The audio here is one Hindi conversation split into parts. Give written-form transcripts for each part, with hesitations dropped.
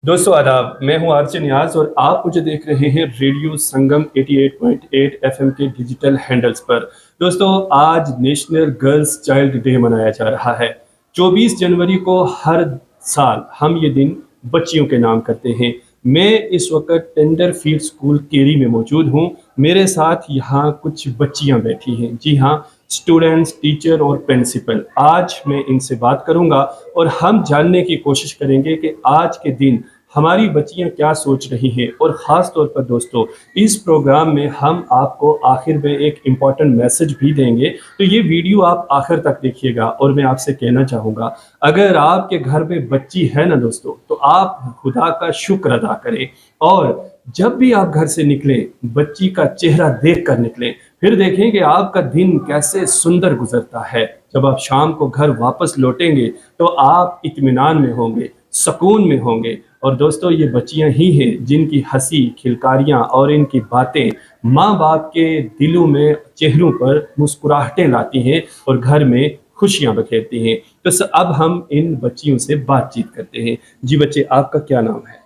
दोस्तों आदाब, मैं हूं आरजे नियाज और आप मुझे देख रहे हैं रेडियो संगम 88.8 एफएम के डिजिटल हैंडल्स पर। दोस्तों, आज नेशनल गर्ल्स चाइल्ड डे मनाया जा रहा है। 24 जनवरी को हर साल हम ये दिन बच्चियों के नाम करते हैं। मैं इस वक्त टेंडर फील्ड स्कूल केरी में मौजूद हूं। मेरे साथ यहाँ कुछ बच्चियां बैठी हैं। जी हाँ, स्टूडेंट्स, टीचर और प्रिंसिपल। आज मैं इनसे बात करूंगा और हम जानने की कोशिश करेंगे कि आज के दिन हमारी बच्चियां क्या सोच रही हैं। और ख़ास तौर पर दोस्तों, इस प्रोग्राम में हम आपको आखिर में एक इम्पॉर्टेंट मैसेज भी देंगे, तो ये वीडियो आप आखिर तक देखिएगा। और मैं आपसे कहना चाहूँगा, अगर आपके घर में बच्ची है ना दोस्तों, तो आप खुदा का शुक्र अदा करें। और जब भी आप घर से निकलें, बच्ची का चेहरा देख कर निकलें। फिर देखें कि आपका दिन कैसे सुंदर गुजरता है। जब आप शाम को घर वापस लौटेंगे तो आप इत्मीनान में होंगे, सुकून में होंगे। और दोस्तों, ये बच्चियां ही हैं जिनकी हंसी, खिलकारियां और इनकी बातें माँ बाप के दिलों में, चेहरों पर मुस्कुराहटें लाती हैं और घर में खुशियां बखेरती हैं। तो अब हम इन बच्चियों से बातचीत करते हैं। जी बच्चे, आपका क्या नाम है?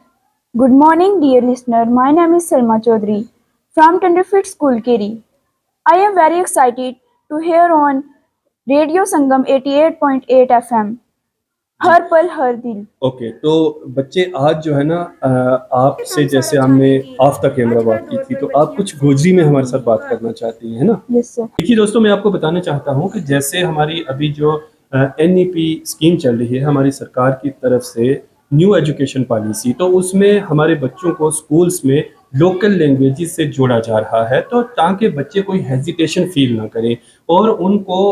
Good morning, dear listener. My name is Salma Chaudhary from Tenderfeet School, Keri. I am very excited to hear on Radio Sangam 88.8 FM. जी, हर पल हर दिल। ओके। तो बच्चे, आज जो है ना, आपसे जैसे हमने ऑफ द कैमरा बात की थी, तो आप कुछ गोजरी में हमारे साथ बात करना चाहती हैं, है ना? Yes, sir. देखिए दोस्तों, मैं आपको बताना चाहता हूँ कि जैसे हमारी अभी जो एनईपी स्कीम चल रही है हमारी सरकार की तरफ से, न्यू एजुकेशन पॉलिसी, तो उसमें हमारे बच्चों को स्कूल्स में लोकल लैंग्वेजेस से जोड़ा जा रहा है, तो ताकि बच्चे कोई हेजिटेशन फील ना करें और उनको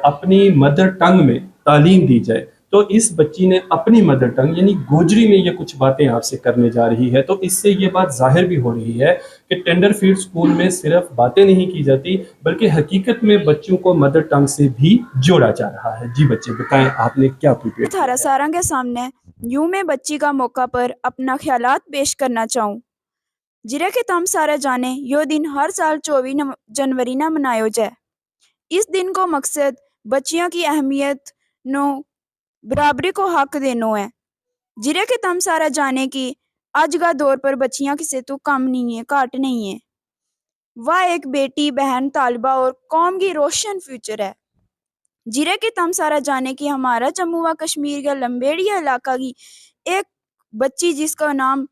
अपनी मदर टंग में तालीम दी जाए। तो इस बच्ची ने अपनी मदर टंग यानी गोजरी में ये कुछ बातें आपसे करने जा रही है। तो इससे ये बात जाहिर भी हो रही है कि टेंडर फील्ड स्कूल में सिर्फ बातें नहीं की जाती, बल्कि हकीकत में बच्चों को मदर टंग से भी जोड़ा जा रहा है। जी बच्चे, बताएं आपने क्या प्रिपेयर किया थारा है? सारा के सामने यूं मैं बच्ची का मौका पर अपना ख्यालात पेश करना चाहूँ। जिरे के तम सारा जाने यो दिन हर साल 24 जनवरी ना मनायो जाए। इस दिन को मकसद बच्चियों की अहमियत नो बराबरी को हक देनो है। जिरे के तम सारा जाने की आज का दौर पर बच्चियां किसी तो कम नहीं है, घाट नहीं है। वह एक बेटी, बहन, तालिबा और कौम की रोशन फ्यूचर है। जिरे के तम सारा जाने की हमारा जम्मू व कश्मीर का लंबेड़िया इलाका की एक बच्ची जिसका नाम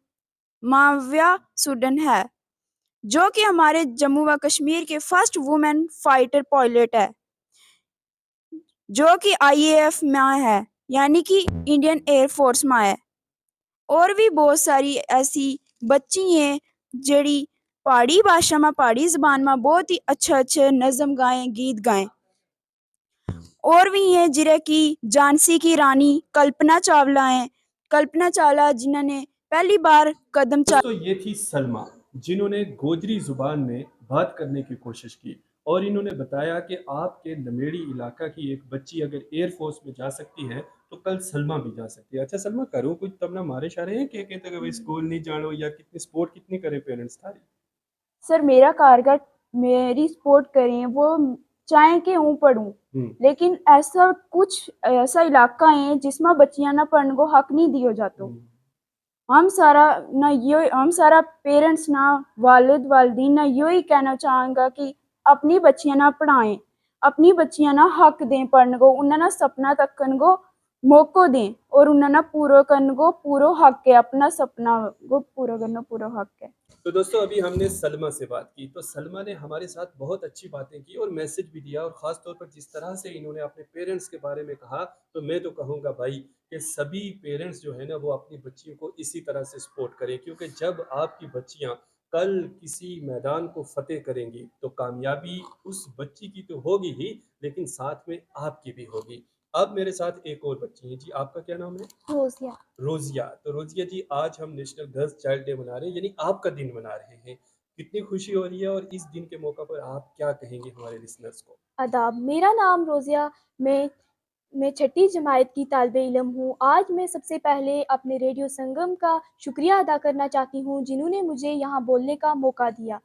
माविया सुडन है, जो कि हमारे जम्मू व कश्मीर के फर्स्ट वुमेन फाइटर पायलट है, जो कि आईएएफ में है, यानी कि इंडियन एयर फोर्स में है। और भी बहुत सारी ऐसी बच्ची हैं जड़ी पहाड़ी भाषा में, पहाड़ी जबान में बहुत ही अच्छे नज़म गाएं, गीत गाएं। और भी हैं जिरे की झांसी की रानी कल्पना चावला हैं। कल्पना चावला जिन्होंने पहली बार कदम दोस्तों, ये थी सलमा, जिन्होंने गोजरी जुबान में बात करने की कोशिश की। और इन्होंने बताया कि आपके नमेड़ी इलाका की एक बच्ची अगर एयरफोर्स में जा सकती है, तो कल सलमा भी जा सकती है। अच्छा सलमा, करो कुछ तब ना मारे शारे हैं, क्या कहते हैं कि भाई स्कूल नहीं जानो, या कितनी सपोर्ट कितनी करे पेरेंट्स थारी? सर मेरा कारगर मेरी सपोर्ट करें, वो चाहें कि हूँ पढ़ूं, हम्म। लेकिन ऐसा कुछ ऐसा इलाका है जिसमें बच्चियां ना पढ़ने को हक नहीं दियो जातो। हम्म। हम सारा पेरेंट्स ना, वालिद वालदीन ना यो ही कहना चाहूँगा कि अपनी बच्चियां ना पढ़ाएं, अपनी बच्चियां ना हक दें पढ़ने को, उन्हें ना सपना तकन को मौको दें और उन्हें ना पूरा करने को पूरा हक है, अपना सपना को पूरा करना पूरा हक है। तो दोस्तों, अभी हमने सलमा से बात की, तो सलमा ने हमारे साथ बहुत अच्छी बातें की और मैसेज भी दिया। और ख़ास तौर पर जिस तरह से इन्होंने अपने पेरेंट्स के बारे में कहा, तो मैं तो कहूँगा भाई कि सभी पेरेंट्स जो है ना, वो अपनी बच्चियों को इसी तरह से सपोर्ट करें। क्योंकि जब आपकी बच्चियाँ कल किसी मैदान को फतेह करेंगी, तो कामयाबी उस बच्ची की तो होगी ही, लेकिन साथ में आपकी भी होगी। अब मेरे साथ एक और बच्ची है। जी, आपका क्या नाम है? रोजिया। रोजिया। तो रोजिया जी, आज हम नेशनल गर्ल्स चाइल्ड डे मना रहे हैं, यानी आपका दिन मना रहे हैं। कितनी खुशी हो रही है और इस दिन के मौका पर आप क्या कहेंगे हमारे लिसनर्स को? आदाब, मेरा नाम रोज़िया। मैं छठी जमात की तालिबे इल्म हूँ। आज मैं सबसे पहले अपने रेडियो संगम का शुक्रिया अदा करना चाहती हूँ, जिन्होंने मुझे यहाँ बोलने का मौका दिया।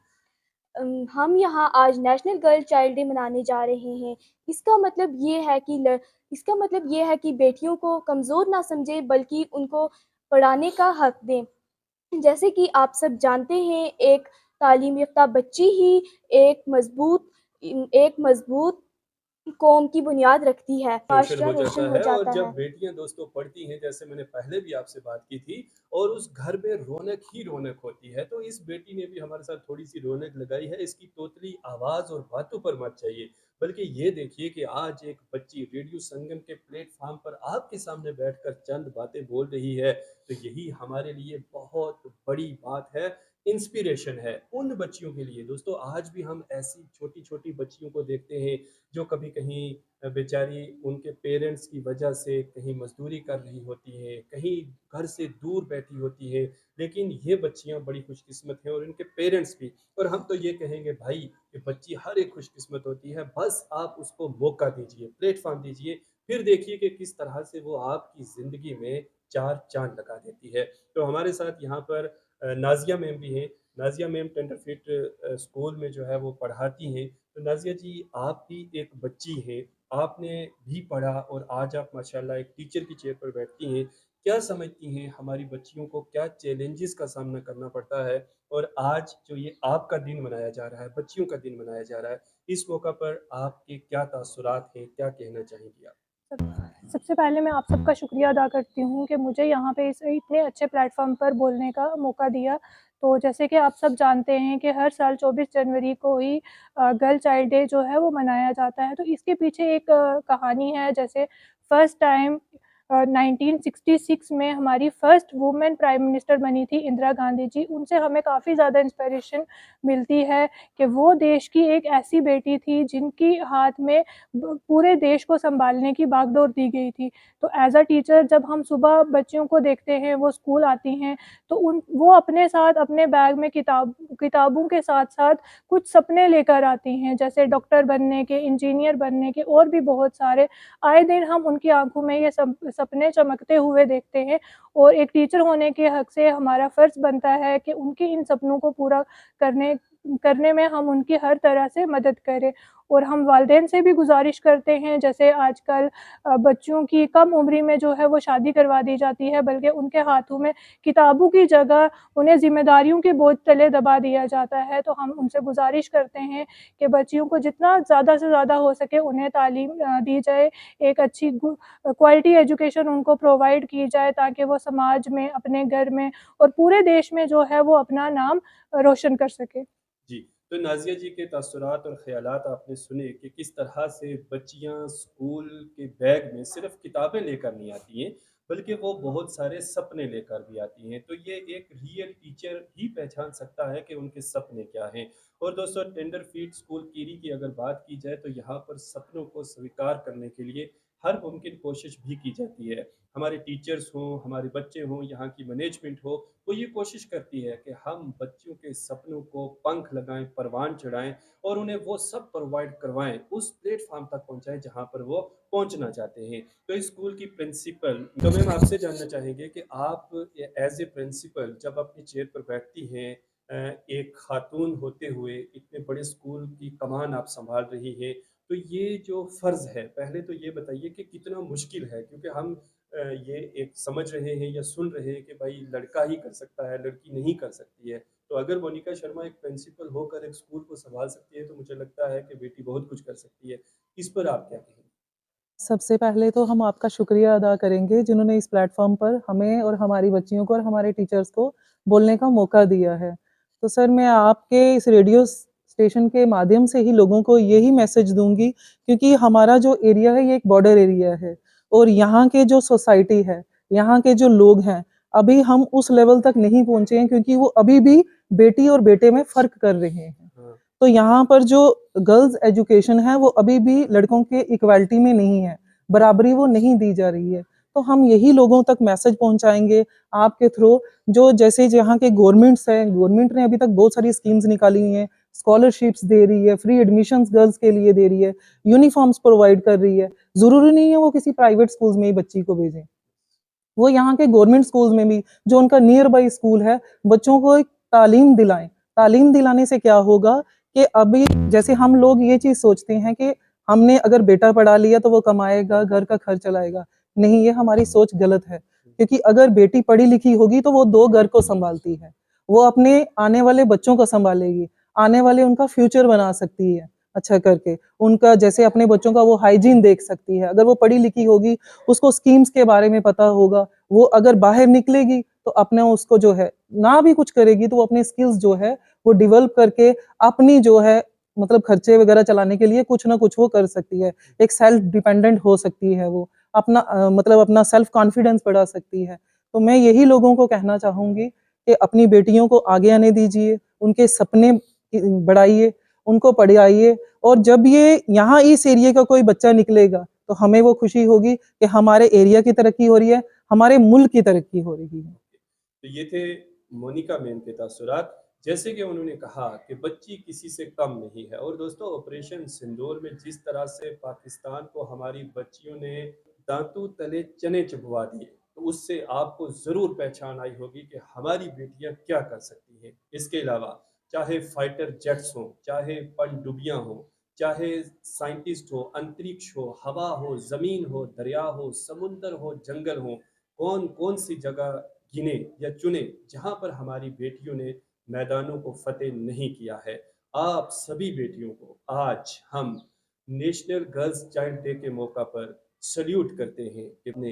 हम यहाँ आज नेशनल गर्ल चाइल्ड डे मनाने जा रहे हैं। इसका मतलब ये है कि इसका मतलब ये है कि बेटियों को कमज़ोर ना समझे, बल्कि उनको पढ़ाने का हक दें। जैसे कि आप सब जानते हैं, एक तालीम याफ्ता बच्ची ही एक मज़बूत कौम की बुनियाद रखती है, रोशन माशरा हो रोशन जाता हो है। और जाता जब है। बेटियां दोस्तों पढ़ती हैं, जैसे मैंने पहले भी आपसे बात की थी, और उस घर में रौनक ही रौनक होती है। तो इस बेटी ने भी हमारे साथ थोड़ी सी रौनक लगाई है। इसकी तोतली आवाज़ और बातों पर मत चाहिए, बल्कि ये देखिए कि आज एक बच्ची रेडियो संगम के प्लेटफॉर्म पर आपके सामने बैठकर चंद बातें बोल रही है। तो यही हमारे लिए बहुत बड़ी बात है, इंस्पिरेशन है उन बच्चियों के लिए। दोस्तों आज भी हम ऐसी छोटी छोटी बच्चियों को देखते हैं जो कभी कहीं बेचारी उनके पेरेंट्स की वजह से कहीं मजदूरी कर रही होती है, कहीं घर से दूर बैठी होती है, लेकिन ये बच्चियां बड़ी खुशकिस्मत हैं और इनके पेरेंट्स भी। और हम तो ये कहेंगे भाई कि बच्ची हर एक खुशकिस्मत होती है, बस आप उसको मौका दीजिए, प्लेटफॉर्म दीजिए, फिर देखिए कि किस तरह से वो आपकी ज़िंदगी में चार चांद लगा देती है। तो हमारे साथ यहाँ पर नाज़िया मैम भी हैं। नाज़िया मैम टेंडरफिट स्कूल में जो है वो पढ़ाती हैं। तो नाज़िया जी, आप भी एक बच्ची हैं, आपने भी पढ़ा और आज आप माशाल्लाह एक टीचर की चेयर पर बैठती हैं। क्या समझती हैं हमारी बच्चियों को क्या चैलेंजेस का सामना करना पड़ता है? और आज जो ये आपका दिन मनाया जा रहा है, बच्चियों का दिन मनाया जा रहा है, इस मौका पर आपके क्या तासुरात हैं, क्या कहना चाहेंगी आप? सबसे पहले मैं आप सबका शुक्रिया अदा करती हूँ कि मुझे यहाँ पे इस इतने अच्छे प्लेटफॉर्म पर बोलने का मौका दिया। तो जैसे कि आप सब जानते हैं कि हर साल 24 जनवरी को ही गर्ल चाइल्ड डे जो है वो मनाया जाता है। तो इसके पीछे एक कहानी है। जैसे फर्स्ट टाइम 1966 में हमारी फर्स्ट वुमेन प्राइम मिनिस्टर बनी थी इंदिरा गांधी जी। उनसे हमें काफ़ी ज़्यादा इंस्पिरेशन मिलती है कि वो देश की एक ऐसी बेटी थी जिनकी हाथ में पूरे देश को संभालने की बागडोर दी गई थी। तो एज़ अ टीचर जब हम सुबह बच्चियों को देखते हैं वो स्कूल आती हैं, तो वो अपने साथ अपने बैग में किताबों के साथ-साथ कुछ सपने लेकर आती हैं, जैसे डॉक्टर बनने के, इंजीनियर बनने के, और भी बहुत सारे। आए दिन हम उनकी आँखों में ये सपने चमकते हुए देखते हैं, और एक टीचर होने के हक़ से हमारा फ़र्ज़ बनता है कि उनके इन सपनों को पूरा करने करने में हम उनकी हर तरह से मदद करें। और हम वालिदैन से भी गुज़ारिश करते हैं, जैसे आजकल बच्चों की कम उम्र में जो है वो शादी करवा दी जाती है, बल्कि उनके हाथों में किताबों की जगह उन्हें ज़िम्मेदारियों के बोझ तले दबा दिया जाता है। तो हम उनसे गुज़ारिश करते हैं कि बच्चियों को जितना ज़्यादा से ज़्यादा हो सके उन्हें तालीम दी जाए, एक अच्छी क्वालिटी एजुकेशन उनको प्रोवाइड की जाए, ताकि वो समाज में, अपने घर में और पूरे देश में जो है वो अपना नाम रोशन कर सकें। जी, तो नाज़िया जी के तासुरात और ख़यालात आपने सुने कि किस तरह से बच्चियाँ स्कूल के बैग में सिर्फ़ किताबें लेकर नहीं आती हैं, बल्कि वो बहुत सारे सपने लेकर भी आती हैं। तो ये एक रियल टीचर ही पहचान सकता है कि उनके सपने क्या हैं। और दोस्तों टेंडरफील्ड स्कूल कीरी की अगर बात की जाए, तो यहाँ पर सपनों को स्वीकार करने के लिए हर मुमकिन कोशिश भी की जाती है। हमारे टीचर्स हों, हमारे बच्चे हों, यहाँ की मैनेजमेंट हो, वो ये कोशिश करती है कि हम बच्चों के सपनों को पंख लगाएं, परवान चढ़ाएं और उन्हें वो सब प्रोवाइड करवाएं, उस प्लेटफॉर्म तक पहुंचाएं जहां पर वो पहुंचना चाहते हैं। तो इस स्कूल की प्रिंसिपल, तो मैम आपसे जानना चाहेंगे कि आप एज ए प्रिंसिपल जब अपनी चेयर पर बैठती हैं, एक खातून होते हुए इतने बड़े स्कूल की कमान आप संभाल रही हैं, तो ये जो फ़र्ज़ है, पहले तो ये बताइए कि कितना मुश्किल है? क्योंकि हम ये एक समझ रहे हैं या सुन रहे हैं कि भाई लड़का ही कर सकता है, लड़की नहीं कर सकती है। तो अगर मोनिका शर्मा एक प्रिंसिपल होकर एक स्कूल को सँभाल सकती है, तो मुझे लगता है कि बेटी बहुत कुछ कर सकती है। इस पर आप क्या कहेंगे? सबसे पहले तो हम आपका शुक्रिया अदा करेंगे जिन्होंने इस प्लेटफ़ॉर्म पर हमें और हमारी बच्चियों को और हमारे टीचर्स को बोलने का मौका दिया है। तो सर मैं आपके इस रेडियो स्टेशन के माध्यम से ही लोगों को यही मैसेज दूँगी, क्योंकि हमारा जो एरिया है ये एक बॉर्डर एरिया है और यहाँ के जो सोसाइटी है, यहाँ के जो लोग हैं, अभी हम उस लेवल तक नहीं पहुँचे हैं, क्योंकि वो अभी भी बेटी और बेटे में फ़र्क कर रहे हैं। हाँ, तो यहाँ पर जो गर्ल्स एजुकेशन है वो अभी भी लड़कों के इक्वालिटी में नहीं है, बराबरी वो नहीं दी जा रही है। तो हम यही लोगों तक मैसेज पहुँचाएँगे आपके थ्रू, जो जैसे यहाँ के गवर्नमेंट्स हैं, गवर्नमेंट ने अभी तक बहुत सारी स्कीम्स निकाली हुई हैं, स्कॉलरशिप्स दे रही है, फ्री एडमिशन्स गर्ल्स के लिए दे रही है, यूनिफ़ॉर्म्स प्रोवाइड कर रही है। ज़रूरी नहीं है वो किसी प्राइवेट स्कूल्स में ही बच्ची को भेजें। वो यहाँ के गवर्नमेंट स्कूल्स में भी, जो उनका नियर बाई स्कूल है, बच्चों को एक तालीम दिलाएँ। तालीम दिलाने से क्या होगा कि अभी जैसे हम लोग ये चीज़ सोचते हैं कि हमने अगर बेटा पढ़ा लिया तो वो कमाएगा, घर का खर्च चलाएगा। नहीं, ये हमारी सोच गलत है। क्योंकि अगर बेटी पढ़ी लिखी होगी तो वो 2 घर को संभालती है, वो अपने आने वाले बच्चों को संभालेगी, आने वाले उनका फ्यूचर बना सकती है अच्छा करके, उनका जैसे अपने बच्चों का वो हाइजीन देख सकती है। अगर वो पढ़ी लिखी होगी, उसको स्कीम्स के बारे में पता होगा, वो अगर बाहर निकलेगी तो अपना उसको जो है ना भी कुछ करेगी तो वो अपने स्किल्स जो है वो डेवलप करके अपनी जो है मतलब खर्चे वगैरह चलाने के लिए कुछ ना कुछ वो कर सकती है। एक सेल्फ डिपेंडेंट हो सकती है वो, अपना मतलब अपना सेल्फ कॉन्फिडेंस बढ़ा सकती है। तो मैं यही लोगों को कहना चाहूँगी कि अपनी बेटियों को आगे आने दीजिए, उनके सपने बढ़ाइए, उनको पढ़ाइए और जब ये यहाँ इस एरिया का कोई बच्चा निकलेगा, तो हमें वो खुशी होगी कि हमारे एरिया की तरक्की हो रही है, हमारे मुल्क की तरक्की हो रही है। तो ये थे मोनिका मैम के तासुरात। जैसे कि उन्होंने कहा कि बच्ची किसी से कम नहीं है और दोस्तों ऑपरेशन सिंदूर में जिस तरह से पाकिस्तान को हमारी बच्चियों ने दांतों तले चने चबवा दिए, तो उससे आपको ज़रूर पहचान आई होगी कि हमारी बेटियां क्या कर सकती हैं। इसके अलावा चाहे फाइटर जेट्स हों, चाहे पनडुब्बियां हों, चाहे साइंटिस्ट हो, अंतरिक्ष हो, हवा हो, ज़मीन हो, दरिया हो, समुंदर हो, जंगल हो, कौन कौन सी जगह गिने या चुने जहां पर हमारी बेटियों ने मैदानों को फतेह नहीं किया है। आप सभी बेटियों को आज हम नेशनल गर्ल्स चाइल्ड डे के मौका पर सल्यूट करते हैं कि अपने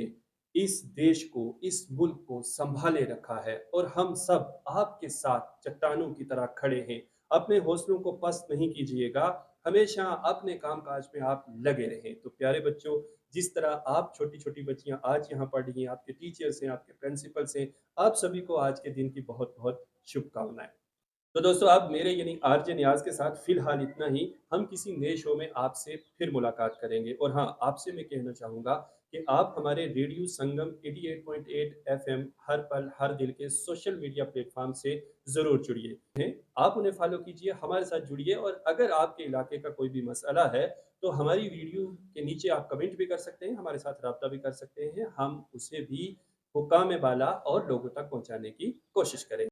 इस देश को, इस मुल्क को संभाले रखा है और हम सब आपके साथ चट्टानों की तरह खड़े हैं। अपने हौसलों को पस्त नहीं कीजिएगा, हमेशा अपने कामकाज में आप लगे रहें। तो प्यारे बच्चों, जिस तरह आप छोटी-छोटी बच्चियाँ आज यहाँ पढ़ रही हैं, आपके टीचर्स हैं, आपके प्रिंसिपल्स हैं, आप सभी को आज के दिन की बहुत-बहुत शुभकामनाएँ। तो दोस्तों अब मेरे यानी आरजे नियाज़ के साथ फ़िलहाल इतना ही। हम किसी नए शो में आपसे फिर मुलाकात करेंगे और हाँ, आपसे मैं कहना चाहूँगा कि आप हमारे रेडियो संगम 88.8 एफ़एम हर पल, हर दिल के सोशल मीडिया प्लेटफ़ॉर्म से ज़रूर जुड़िए हैं। आप उन्हें फ़ॉलो कीजिए, हमारे साथ जुड़िए और अगर आपके इलाके का कोई भी मसला है, तो हमारी वीडियो के नीचे आप कमेंट भी कर सकते हैं, हमारे साथ राब्ता भी कर सकते हैं। हम उसे भी हुकाम बाला और लोगों तक पहुँचाने की कोशिश करेंगे।